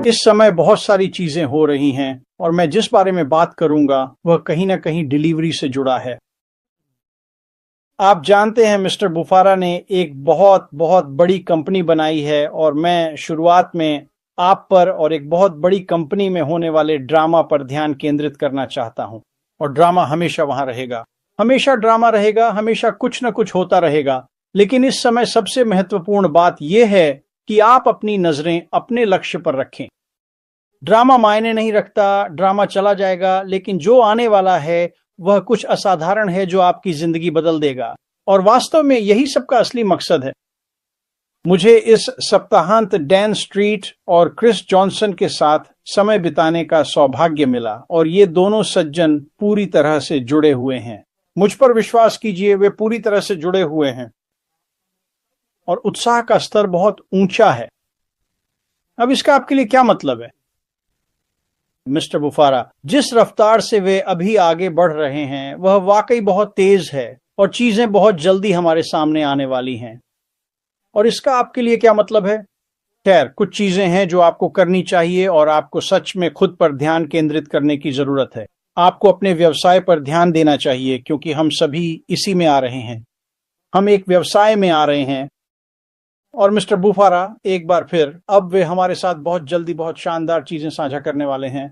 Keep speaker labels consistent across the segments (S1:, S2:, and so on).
S1: इस समय बहुत सारी चीजें हो रही हैं और मैं जिस बारे में बात करूंगा वह कहीं ना कहीं डिलीवरी से जुड़ा है। आप जानते हैं मिस्टर बुफारा ने एक बहुत बहुत बड़ी कंपनी बनाई है और मैं शुरुआत में आप पर और एक बहुत बड़ी कंपनी में होने वाले ड्रामा पर ध्यान केंद्रित करना चाहता हूं। और ड्रामा हमेशा वहां रहेगा, हमेशा ड्रामा रहेगा, हमेशा कुछ न कुछ होता रहेगा। लेकिन इस समय सबसे महत्वपूर्ण बात यह है कि आप अपनी नजरें अपने लक्ष्य पर रखें। ड्रामा मायने नहीं रखता, ड्रामा चला जाएगा, लेकिन जो आने वाला है वह कुछ असाधारण है जो आपकी जिंदगी बदल देगा। और वास्तव में यही सबका असली मकसद है। मुझे इस सप्ताहांत डैन स्ट्रीट और क्रिस जॉनसन के साथ समय बिताने का सौभाग्य मिला और ये दोनों सज्जन पूरी तरह से जुड़े हुए हैं। मुझ पर विश्वास कीजिए, वे पूरी तरह से जुड़े हुए हैं और उत्साह का स्तर बहुत ऊंचा है। अब इसका आपके लिए क्या मतलब है? मिस्टर बुफारा, जिस रफ्तार से वे अभी आगे बढ़ रहे हैं वह वाकई बहुत तेज है और चीजें बहुत जल्दी हमारे सामने आने वाली हैं। और इसका आपके लिए क्या मतलब है? खैर, कुछ चीजें हैं जो आपको करनी चाहिए और आपको सच में खुद पर ध्यान केंद्रित करने की जरूरत है। आपको अपने व्यवसाय पर ध्यान देना चाहिए क्योंकि हम सभी इसी में आ रहे हैं। हम एक व्यवसाय में आ रहे हैं। और मिस्टर बुफारा एक बार फिर अब वे हमारे साथ बहुत जल्दी बहुत शानदार चीजें साझा करने वाले हैं।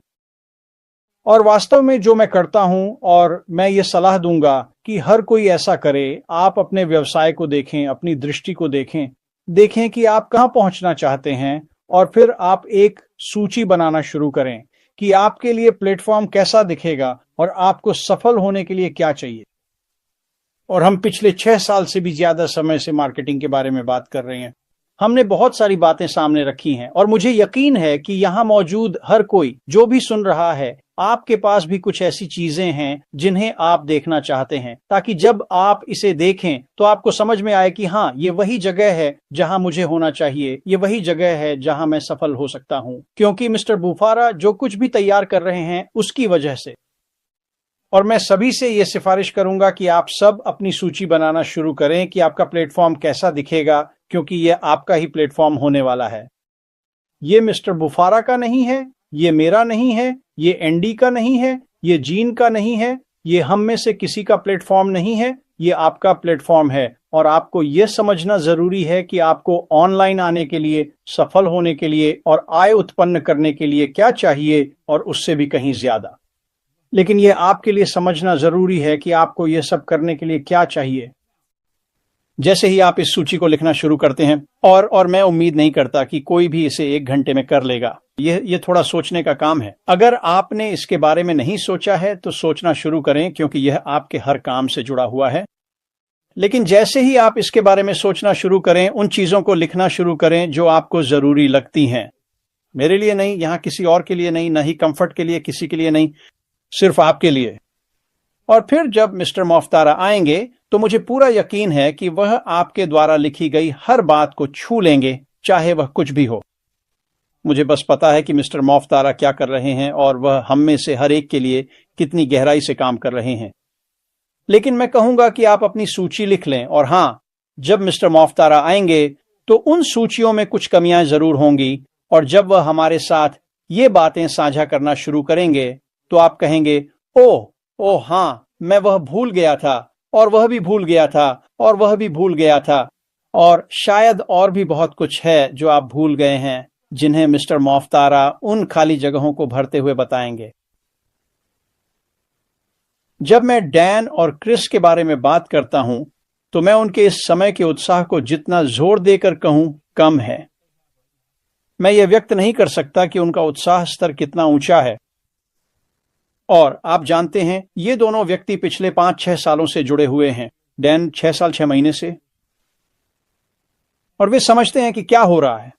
S1: और वास्तव में जो मैं करता हूं और मैं ये सलाह दूंगा कि हर कोई ऐसा करे। आप अपने व्यवसाय को देखें, अपनी दृष्टि को देखें, देखें कि आप कहां पहुंचना चाहते हैं और फिर आप एक सूची बनाना शुरू करें कि आपके लिए प्लेटफॉर्म कैसा दिखेगा और आपको सफल होने के लिए क्या चाहिए। और हम पिछले 6 साल से भी ज्यादा समय से मार्केटिंग के बारे में बात कर रहे हैं। हमने बहुत सारी बातें सामने रखी हैं और मुझे यकीन है कि यहाँ मौजूद हर कोई जो भी सुन रहा है, आपके पास भी कुछ ऐसी चीजें हैं जिन्हें आप देखना चाहते हैं, ताकि जब आप इसे देखें तो आपको समझ में आए कि हाँ, ये वही जगह है जहां मुझे होना चाहिए, ये वही जगह है जहां मैं सफल हो सकता हूं। क्योंकि मिस्टर बुफारा जो कुछ भी तैयार कर रहे हैं उसकी वजह से। और मैं सभी से ये सिफारिश करूंगा कि आप सब अपनी सूची बनाना शुरू करें कि आपका प्लेटफॉर्म कैसा दिखेगा, क्योंकि यह आपका ही प्लेटफॉर्म होने वाला है। ये मिस्टर बुफारा का नहीं है, ये मेरा नहीं है, ये एंडी का नहीं है, ये जीन का नहीं है, ये हम में से किसी का प्लेटफॉर्म नहीं है, ये आपका प्लेटफॉर्म है। और आपको यह समझना जरूरी है कि आपको ऑनलाइन आने के लिए, सफल होने के लिए और आय उत्पन्न करने के लिए क्या चाहिए और उससे भी कहीं ज्यादा। लेकिन यह आपके लिए समझना जरूरी है कि आपको यह सब करने के लिए क्या चाहिए। जैसे ही आप इस सूची को लिखना शुरू करते हैं, और मैं उम्मीद नहीं करता कि कोई भी इसे 1 घंटे में कर लेगा। यह थोड़ा सोचने का काम है। अगर आपने इसके बारे में नहीं सोचा है तो सोचना शुरू करें, क्योंकि यह आपके हर काम से जुड़ा हुआ है। लेकिन जैसे ही आप इसके बारे में सोचना शुरू करें, उन चीजों को लिखना शुरू करें जो आपको जरूरी लगती हैं। मेरे लिए नहीं, यहां किसी और के लिए नहीं, न ही कंफर्ट के लिए, किसी के लिए नहीं, सिर्फ आपके लिए। और फिर जब मिस्टर मोफ्तारा आएंगे तो मुझे पूरा यकीन है कि वह आपके द्वारा लिखी गई हर बात को छू लेंगे, चाहे वह कुछ भी हो। मुझे बस पता है कि मिस्टर मोफ्तारा क्या कर रहे हैं और वह हम में से हर एक के लिए कितनी गहराई से काम कर रहे हैं। लेकिन मैं कहूंगा कि आप अपनी सूची लिख लें। और हां, जब मिस्टर मोफ्तारा आएंगे तो उन सूचियों में कुछ कमियां जरूर होंगी, और जब वह हमारे साथ ये बातें साझा करना शुरू करेंगे तो आप कहेंगे, ओह हां, मैं वह भूल गया था, और वह भी भूल गया था, और वह भी भूल गया था। और शायद और भी बहुत कुछ है जो आप भूल गए हैं, जिन्हें मिस्टर मोफ्तारा उन खाली जगहों को भरते हुए बताएंगे। जब मैं डैन और क्रिस के बारे में बात करता हूं तो मैं उनके इस समय के उत्साह को जितना जोर देकर कहूं, कम है। मैं यह व्यक्त नहीं कर सकता कि उनका उत्साह स्तर कितना ऊंचा है। और आप जानते हैं, ये दोनों व्यक्ति पिछले 5-6 सालों से जुड़े हुए हैं। डैन 6 साल 6 महीने से। और वे समझते हैं कि क्या हो रहा है।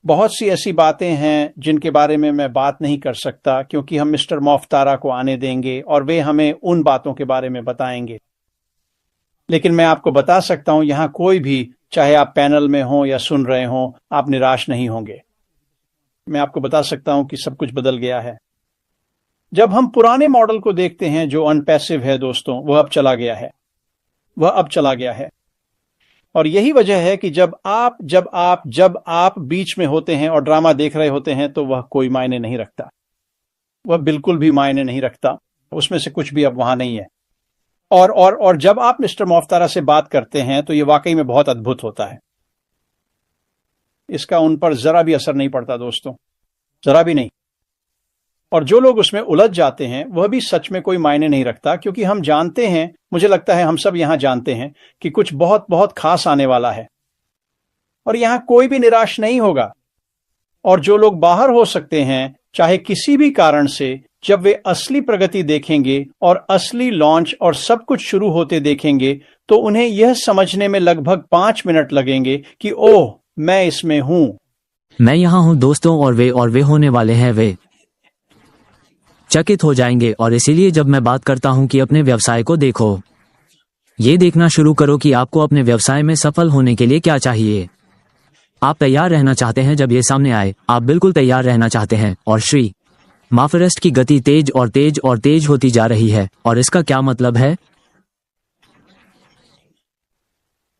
S1: बहुत सी ऐसी बातें हैं जिनके बारे में मैं बात नहीं कर सकता, क्योंकि हम मिस्टर मोफ्तारा को आने देंगे और वे हमें उन बातों के बारे में बताएंगे। लेकिन मैं आपको बता सकता हूं, यहां कोई भी, चाहे आप पैनल में हों या सुन रहे हों, आप निराश नहीं होंगे। मैं आपको बता सकता हूं कि सब कुछ बदल गया है। जब हम पुराने मॉडल को देखते हैं जो अनपैसिव है दोस्तों, वह अब चला गया है। और यही वजह है कि जब आप बीच में होते हैं और ड्रामा देख रहे होते हैं तो वह कोई मायने नहीं रखता, वह बिल्कुल भी मायने नहीं रखता, उसमें से कुछ भी अब वहां नहीं है। और जब आप मिस्टर मोफ्तारा से बात करते हैं तो ये वाकई में बहुत अद्भुत होता है। इसका उन पर जरा भी असर नहीं पड़ता दोस्तों, जरा भी नहीं। और जो लोग उसमें उलझ जाते हैं वह भी सच में कोई मायने नहीं रखता, क्योंकि हम जानते हैं, मुझे लगता है हम सब यहां जानते हैं कि कुछ बहुत बहुत खास आने वाला है और यहां कोई भी निराश नहीं होगा। और जो लोग बाहर हो सकते हैं चाहे किसी भी कारण से, जब वे असली प्रगति देखेंगे और असली लॉन्च और सब कुछ शुरू होते देखेंगे तो उन्हें यह समझने में लगभग 5 मिनट लगेंगे कि ओह, मैं इसमें हूं,
S2: मैं यहाँ हूँ दोस्तों, और वे होने वाले हैं, वे चकित हो जाएंगे। और इसीलिए जब मैं बात करता हूँ कि अपने व्यवसाय को देखो, ये देखना शुरू करो कि आपको अपने व्यवसाय में सफल होने के लिए क्या चाहिए। आप तैयार रहना चाहते हैं जब ये सामने आए, आप बिल्कुल तैयार रहना चाहते हैं। और श्री माफरेस्ट की गति तेज और तेज और तेज होती जा रही है। और इसका क्या मतलब है?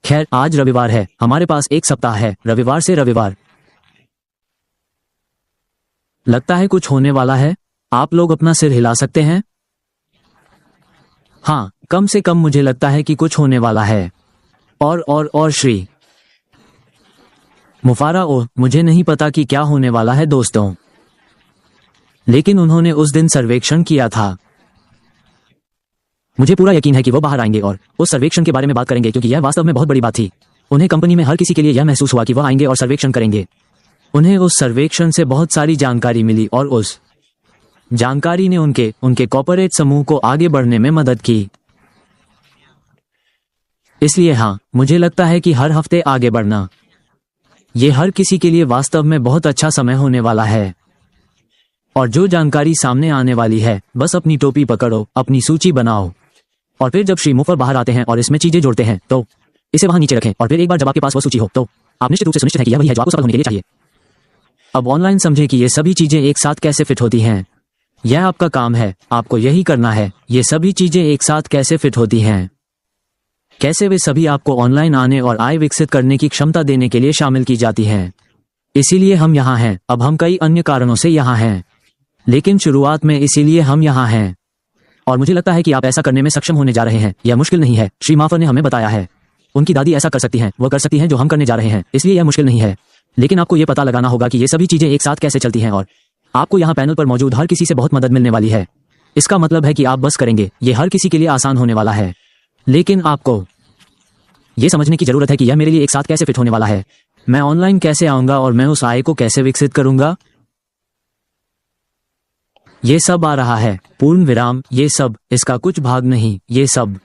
S2: खैर, आज रविवार है, हमारे पास एक सप्ताह है, रविवार से रविवार। लगता है कुछ होने वाला है। आप लोग अपना सिर हिला सकते हैं? हाँ, कम से कम मुझे लगता है कि कुछ होने वाला है। और श्री मुफारा, ओह, मुझे नहीं पता कि क्या होने वाला है दोस्तों, लेकिन उन्होंने उस दिन सर्वेक्षण किया था। मुझे पूरा यकीन है कि वो बाहर आएंगे और उस सर्वेक्षण के बारे में बात करेंगे, क्योंकि यह वास्तव में बहुत बड़ी बात थी। उन्हें कंपनी में हर किसी के लिए यह महसूस हुआ कि वह आएंगे और सर्वेक्षण करेंगे। उन्हें उस सर्वेक्षण से बहुत सारी जानकारी मिली और उस जानकारी ने उनके कॉर्पोरेट समूह को आगे बढ़ने में मदद की। इसलिए हाँ, मुझे लगता है कि हर हफ्ते आगे बढ़ना, ये हर किसी के लिए वास्तव में बहुत अच्छा समय होने वाला है। और जो जानकारी सामने आने वाली है, बस अपनी टोपी पकड़ो, अपनी सूची बनाओ, और फिर जब श्री मुफर बाहर आते हैं और इसमें चीजें जोड़ते हैं तो इसे वहां नीचे रखें। और फिर एक बार जब आपके पास वह सूची हो तो आप निश्चित रूप से सुनिश्चित है कि यह वही है जो आपको सफल होने के लिए चाहिए। अब ऑनलाइन समझें कि ये सभी चीजें एक साथ कैसे फिट होती हैं। यह आपका काम है, आपको यही करना है। ये सभी चीजें एक साथ कैसे फिट होती हैं, कैसे वे सभी आपको ऑनलाइन आने और आय विकसित करने की क्षमता देने के लिए शामिल की जाती हैं। इसीलिए हम यहाँ हैं। अब हम कई अन्य कारणों से यहाँ हैं, लेकिन शुरुआत में इसीलिए हम यहाँ हैं। और मुझे लगता है कि आप ऐसा करने में सक्षम होने जा रहे हैं। यह मुश्किल नहीं है, श्री माफर ने हमें बताया है। उनकी दादी ऐसा कर सकती हैं, वह कर सकती हैं जो हम करने जा रहे हैं, इसलिए यह मुश्किल नहीं है। लेकिन आपको यह पता लगाना होगा कि ये सभी चीजें एक साथ कैसे चलती हैं। और आपको यहाँ पैनल पर मौजूद हर किसी से बहुत मदद मिलने वाली है। इसका मतलब है कि आप बस करेंगे, ये हर किसी के लिए आसान होने वाला है। लेकिन आपको ये समझने की जरूरत है कि यह मेरे लिए एक साथ कैसे फिट होने वाला है। मैं ऑनलाइन कैसे आऊंगा और मैं उस आय को कैसे विकसित करूंगा। ये सब आ रहा है, पूर्ण विराम, ये सब, इसका कुछ भाग नहीं, ये सब।